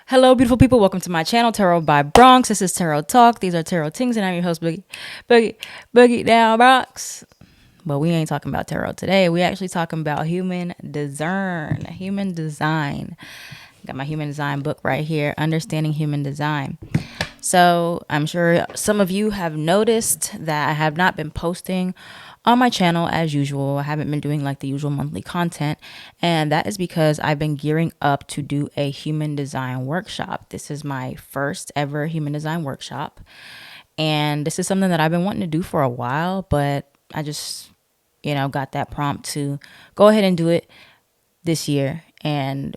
Hello, beautiful people. Welcome to my channel, Tarot by Bronx. This is Tarot Talk. These are Tarot Tings, and I'm your host, Boogie Down Bronx. But we ain't talking about tarot today. We actually talking about human design. Got my human design book right here, Understanding Human Design. So I'm sure some of you have noticed that I have not been posting on my channel as usual. I haven't been doing like the usual monthly content, and that is because I've been gearing up to do a human design workshop. This is my first ever human design workshop, and this is something that I've been wanting to do for a while, but I just, got that prompt to go ahead and do it this year, and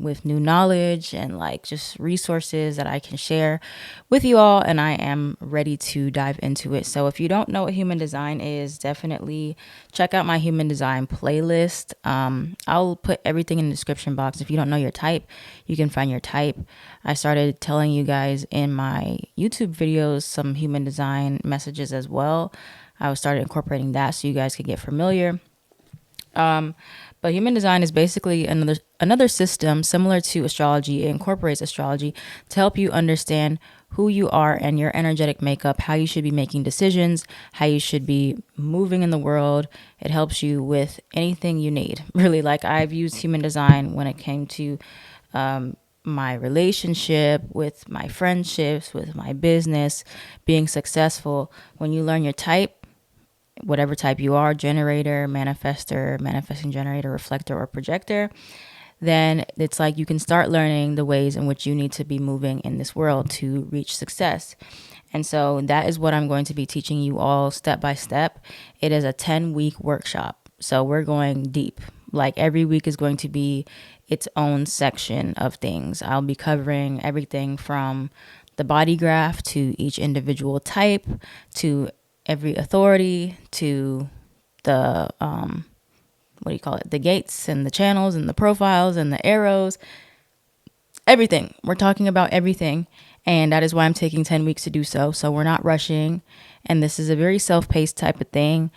with new knowledge and like just resources that I can share with you all, and I am ready to dive into it. So if you don't know what human design is, definitely check out my human design playlist. I'll put everything in the description box. If you don't know your type, you can find your type. I started telling you guys in my YouTube videos some human design messages as well. I started incorporating that so you guys could get familiar. But human design is basically another system similar to astrology. It incorporates astrology to help you understand who you are and your energetic makeup, how you should be making decisions, how you should be moving in the world. It helps you with anything you need. Really, like I've used human design when it came to my relationship, with my friendships, with my business, being successful. When you learn your type, whatever type you are, generator, manifester, manifesting generator, reflector, or projector, then it's like you can start learning the ways in which you need to be moving in this world to reach success. And so that is what I'm going to be teaching you all step by step. It is a 10-week workshop. So we're going deep. Like every week is going to be its own section of things. I'll be covering everything from the body graph to each individual type to every authority to the what do you call it, the gates and the channels and the profiles and the arrows, everything. We're talking about everything, and that is why I'm taking 10 weeks to do so we're not rushing, and this is a very self-paced type of thing.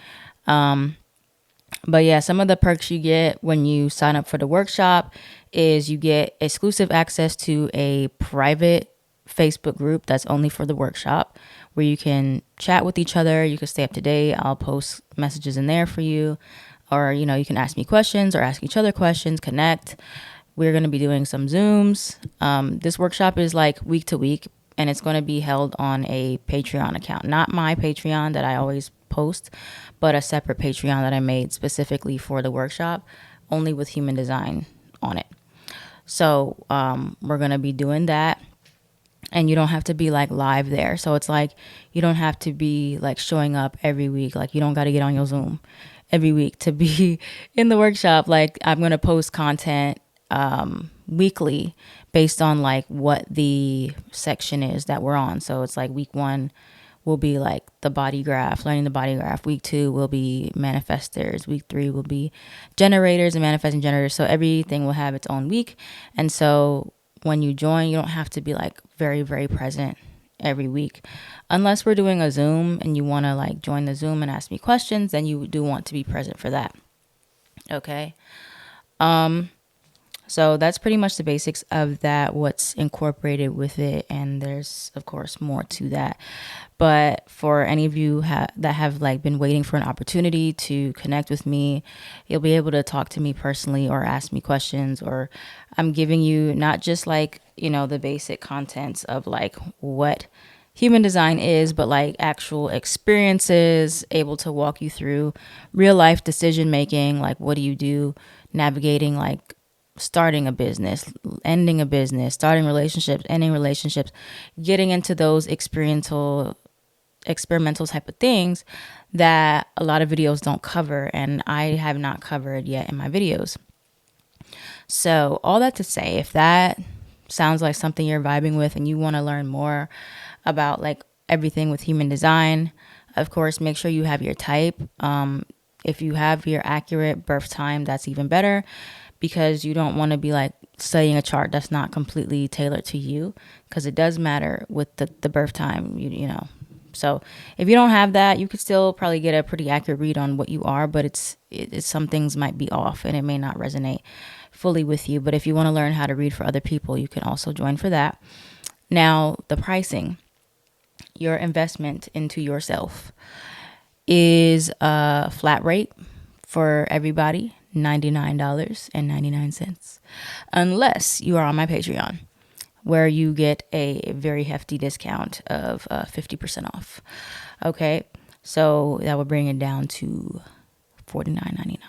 But yeah, some of the perks you get when you sign up for the workshop is you get exclusive access to a private Facebook group that's only for the workshop, where you can chat with each other. You can stay up to date. I'll post messages in there for you, or you can ask me questions or ask each other questions, connect. We're going to be doing some Zooms. This workshop is like week to week, and it's going to be held on a Patreon account, not my Patreon that I always post, but a separate Patreon that I made specifically for the workshop, only with human design on it. So we're going to be doing that. And you don't have to be like live there. So it's like you don't have to be like showing up every week. Like you don't got to get on your Zoom every week to be in the workshop. Like I'm going to post content weekly based on like what the section is that we're on. So it's like week 1 will be like the body graph, learning the body graph. Week 2 will be manifestors. Week 3 will be generators and manifesting generators. So everything will have its own week. And so when you join, you don't have to be like very, very present every week. Unless we're doing a Zoom and you want to like join the Zoom and ask me questions, then you do want to be present for that. Okay. So that's pretty much the basics of that, what's incorporated with it. And there's, of course, more to that. But for any of you that have like been waiting for an opportunity to connect with me, you'll be able to talk to me personally or ask me questions. Or I'm giving you not just like, the basic contents of like what human design is, but like actual experiences, able to walk you through real life decision making. Like, what do you do navigating like starting a business, ending a business, starting relationships, ending relationships, getting into those experimental type of things that a lot of videos don't cover, and I have not covered yet in my videos. So all that to say, if that sounds like something you're vibing with and you want to learn more about like everything with human design, of course, make sure you have your type. If you have your accurate birth time, that's even better, because you don't want to be like studying a chart that's not completely tailored to you, because it does matter with the birth time, you know. So if you don't have that, you could still probably get a pretty accurate read on what you are, but it's some things might be off and it may not resonate fully with you. But if you want to learn how to read for other people, you can also join for that. Now, the pricing, your investment into yourself is a flat rate for everybody, $99.99, unless you are on my Patreon, where you get a very hefty discount of 50% off. Okay, so that would bring it down to $49.99,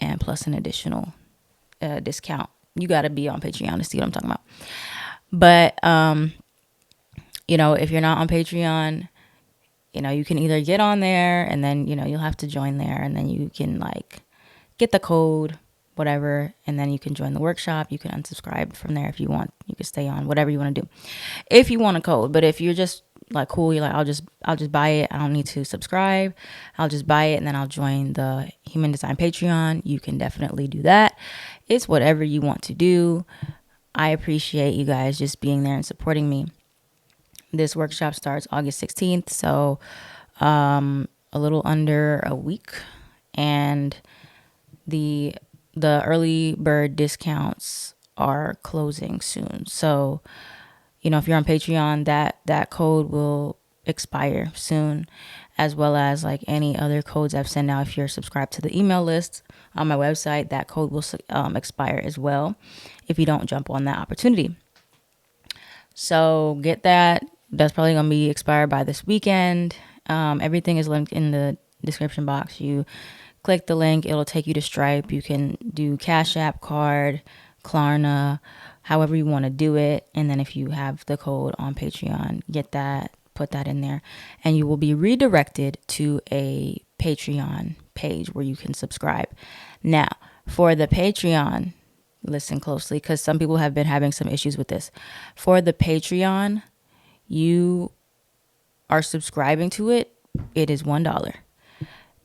and plus an additional discount. You got to be on Patreon to see what I'm talking about. But if you're not on Patreon, you can either get on there and then, you'll have to join there, and then you can get the code, whatever, and then you can join the workshop. You can unsubscribe from there if you want. You can stay on, whatever you want to do, if you want a code. But if you're just cool, you're I'll just buy it. I don't need to subscribe. I'll just buy it, and then I'll join the Human Design Patreon. You can definitely do that. It's whatever you want to do. I appreciate you guys just being there and supporting me. This workshop starts August 16th, so a little under a week, and the early bird discounts are closing soon. So, if you're on Patreon, that code will expire soon, as well as any other codes I've sent out. If you're subscribed to the email list on my website, that code will expire as well if you don't jump on that opportunity. So get that. That's probably going to be expired by this weekend. Everything is linked in the description box. You click the link, it'll take you to Stripe. You can do Cash App, Card, Klarna, however you want to do it. And then if you have the code on Patreon, get that, put that in there, and you will be redirected to a Patreon page where you can subscribe. Now, for the Patreon, listen closely, because some people have been having some issues with this. For the Patreon, you are subscribing to it, it is $1,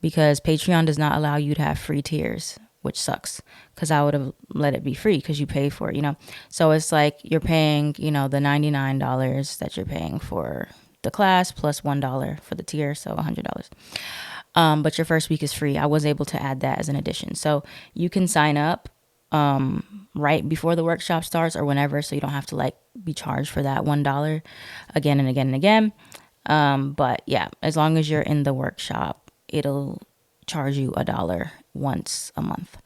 because Patreon does not allow you to have free tiers, which sucks, because I would have let it be free because you pay for it, So it's you're paying, the $99 that you're paying for the class plus $1 for the tier, so $100. But your first week is free. I was able to add that as an addition. So you can sign up right before the workshop starts or whenever, so you don't have to be charged for that $1 again and again and again. But yeah, as long as you're in the workshop, it'll charge you $1 once a month.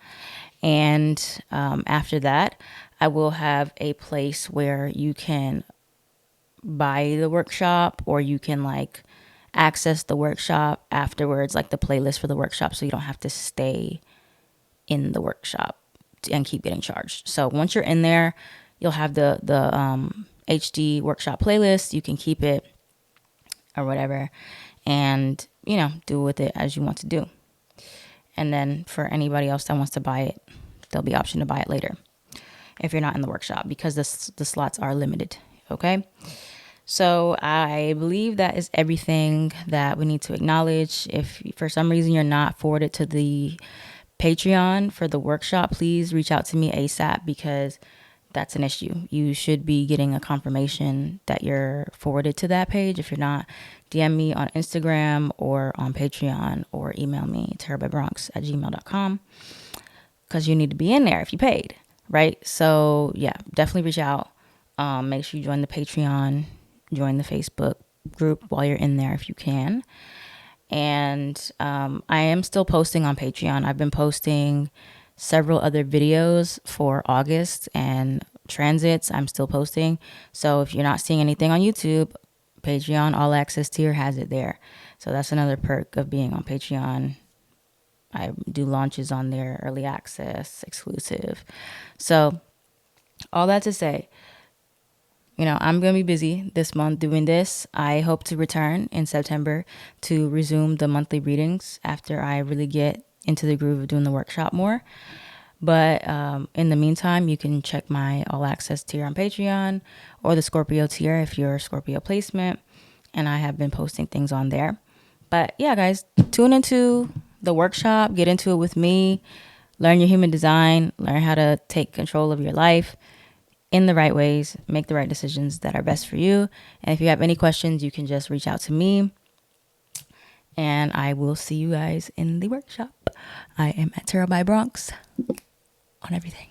And after that, I will have a place where you can buy the workshop, or you can access the workshop afterwards, the playlist for the workshop, so you don't have to stay in the workshop and keep getting charged. So once you're in there, you'll have the HD workshop playlist. You can keep it or whatever, and do with it as you want to do. And then for anybody else that wants to buy it, there'll be option to buy it later if you're not in the workshop, because the slots are limited. Okay, so I believe that is everything that we need to acknowledge. If for some reason you're not forwarded to the Patreon for the workshop, please reach out to me ASAP, because that's an issue. You should be getting a confirmation that you're forwarded to that page. If you're not, DM me on Instagram or on Patreon, or email me tarotbybronx@gmail.com, because you need to be in there if you paid, right? So yeah, definitely reach out. Make sure you join the Patreon, join the Facebook group while you're in there if you can. And I am still posting on Patreon. I've been posting several other videos for August and transits. I'm still posting. So if you're not seeing anything on YouTube, Patreon All Access tier has it there. So that's another perk of being on Patreon. I do launches on there, early access, exclusive. So all that to say, I'm going to be busy this month doing this. I hope to return in September to resume the monthly readings after I really get into the groove of doing the workshop more. But in the meantime, you can check my All Access tier on Patreon, or the Scorpio tier if you're a Scorpio placement. And I have been posting things on there. But yeah, guys, tune into the workshop, get into it with me, learn your human design, learn how to take control of your life in the right ways, make the right decisions that are best for you. And if you have any questions, you can just reach out to me, and I will see you guys in the workshop. I am at Tarot by Bronx. on everything.